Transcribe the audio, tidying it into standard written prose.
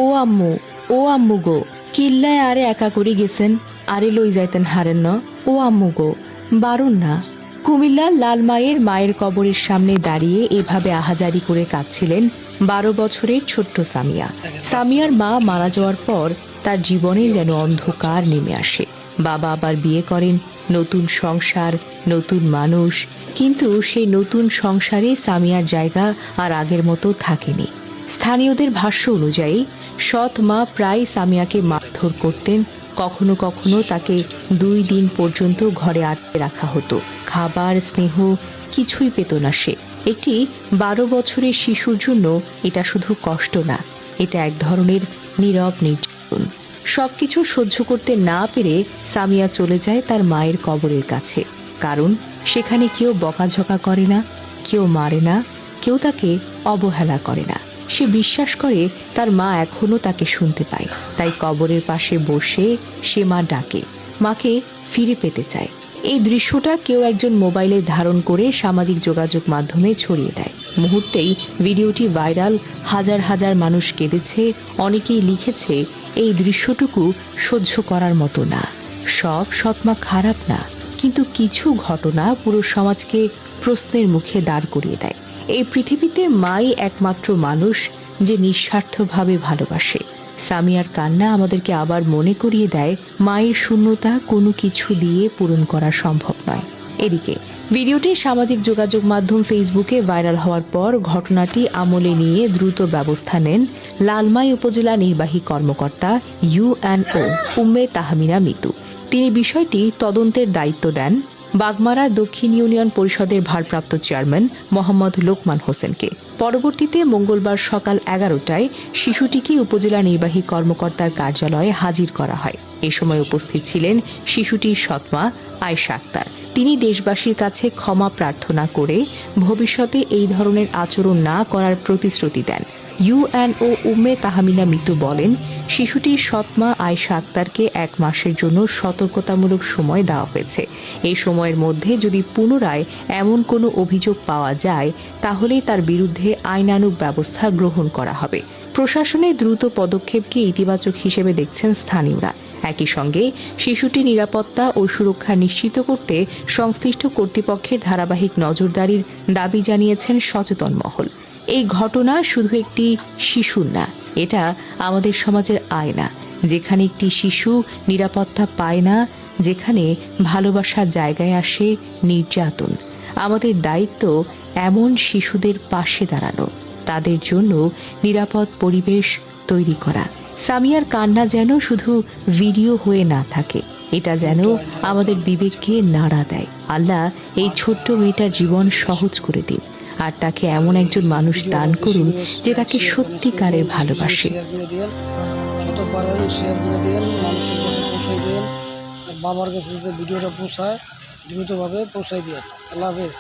ও আম্মু গো, কিল্লায় আরে একা করে গেছেন, আরে লই যাইতেন হারেন ন, ও আম্মু গো বারুন না। কুমিল্লার লালমাইয়ের মায়ের কবরের সামনে দাঁড়িয়ে এভাবে আহাজারি করে কাঁদছিলেন 12 বছরের ছোট্ট সামিয়া। সামিয়ার মা মারা যাওয়ার পর তার জীবনে যেন অন্ধকার নেমে আসে। বাবা আবার বিয়ে করেন, নতুন সংসার, নতুন মানুষ, কিন্তু সেই নতুন সংসারে সামিয়ার জায়গা আর আগের মতো থাকেনি। স্থানীয়দের ভাষ্য অনুযায়ী সৎ মা প্রায় সামিয়াকে মারধর করতেন, কখনো কখনো তাকে 2 দিন পর্যন্ত ঘরে আটকে রাখা হতো। খাবার, স্নেহ কিছুই পেত না সে। একটি 12 বছরের শিশুর জন্য এটা শুধু কষ্ট না, এটা এক ধরনের নীরব নির্যাতন। সবকিছু সহ্য করতে না পেরে সামিয়া চলে যায় তার মায়ের কবরের কাছে, কারণ সেখানে কেউ বকাঝকা করে না, কেউ মারে না, কেউ তাকে অবহেলা করে না। সে বিশ্বাস করে তার মা এখনো তাকে শুনতে পায়, তাই কবরের পাশে বসে সে মা ডাকে, মাকে ফিরে পেতে চায়। এই দৃশ্যটা কেউ একজন মোবাইলে ধারণ করে সামাজিক যোগাযোগ মাধ্যমে ছড়িয়ে দেয়। মুহূর্তেই ভিডিওটি ভাইরাল, হাজার হাজার মানুষ কেঁদেছে, অনেকেই লিখেছে এই দৃশ্যটুকু সহ্য করার মতো না। সব সৎমা খারাপ না, কিন্তু কিছু ঘটনা পুরো সমাজকে প্রশ্নের মুখে দাঁড় করিয়ে দেয়। এই পৃথিবীতে মাই একমাত্র মানুষ যে নিঃস্বার্থভাবে ভালোবাসে। সামিয়ার কান্না আমাদেরকে আবার মনে করিয়ে দেয় মায়ের শূন্যতা কোনো কিছু দিয়ে পূরণ করা সম্ভব নয়। এদিকে ভিডিওটি সামাজিক যোগাযোগ মাধ্যম ফেসবুকে ভাইরাল হওয়ার পর ঘটনাটি আমলে নিয়ে দ্রুত ব্যবস্থা নেন লালমাই উপজেলা নির্বাহী কর্মকর্তা ইউএনও উম্মে তাহমিনা মিতু। তিনি বিষয়টি তদন্তের দায়িত্ব দেন বাগমারা দক্ষিণ ইউনিয়ন পরিষদের ভারপ্রাপ্ত চেয়ারম্যান মোহাম্মদ লোকমান হোসেনকে। পরবর্তীতে মঙ্গলবার সকাল 11টায় শিশুটিকে উপজেলা নির্বাহী কর্মকর্তার কার্যালয়ে হাজির করা হয়। এ সময় উপস্থিত ছিলেন শিশুটির সৎমা আয়েশা আক্তার। তিনি দেশবাসীর কাছে ক্ষমা প্রার্থনা করে ভবিষ্যতে এই ধরনের আচরণ না করার প্রতিশ্রুতি দেন। ইউএনও উম্মে তাহমিনা মিতু বলেন, শিশুটির সৎমা আয়েশা আক্তারকে 1 মাসের জন্য সতর্কতামূলক সময় দেওয়া হয়েছে। এই সময়ের মধ্যে যদি পুনরায় এমন কোনো অভিযোগ পাওয়া যায়, তাহলেই তার বিরুদ্ধে আইনানুগ ব্যবস্থা গ্রহণ করা হবে। প্রশাসনের দ্রুত পদক্ষেপকে ইতিবাচক হিসেবে দেখছেন স্থানীয়রা। একই সঙ্গে শিশুটির নিরাপত্তা ও সুরক্ষা নিশ্চিত করতে সংশ্লিষ্ট কর্তৃপক্ষের ধারাবাহিক নজরদারির দাবি জানিয়েছেন সচেতন মহল। এই ঘটনা শুধু একটি শিশুর না, এটা আমাদের সমাজের আয়না। যেখানে একটি শিশু নিরাপত্তা পায় না, যেখানে ভালোবাসার জায়গায় আসে নির্যাতন, আমাদের দায়িত্ব এমন শিশুদের পাশে দাঁড়ানো, তাদের জন্য নিরাপদ পরিবেশ তৈরি করা। সামিয়ার কান্না যেন শুধু ভিডিও হয়ে না থাকে, এটা যেন আমাদের বিবেককে নাড়া দেয়। আল্লাহ এই ছোট্ট মেয়েটার জীবন সহজ করে দিন, আর তাকে এমন একজন মানুষ দান করুন যে তাকে সত্যিকারের ভালোবাসে। যত পারেন শেয়ার করে দিন, মানুষের কাছে পৌঁছাই দিন, আর বাবার কাছে যাতে ভিডিওটা পৌঁছায় দ্রুতভাবে পৌঁছাই দিন। আল্লাহ হাফেজ।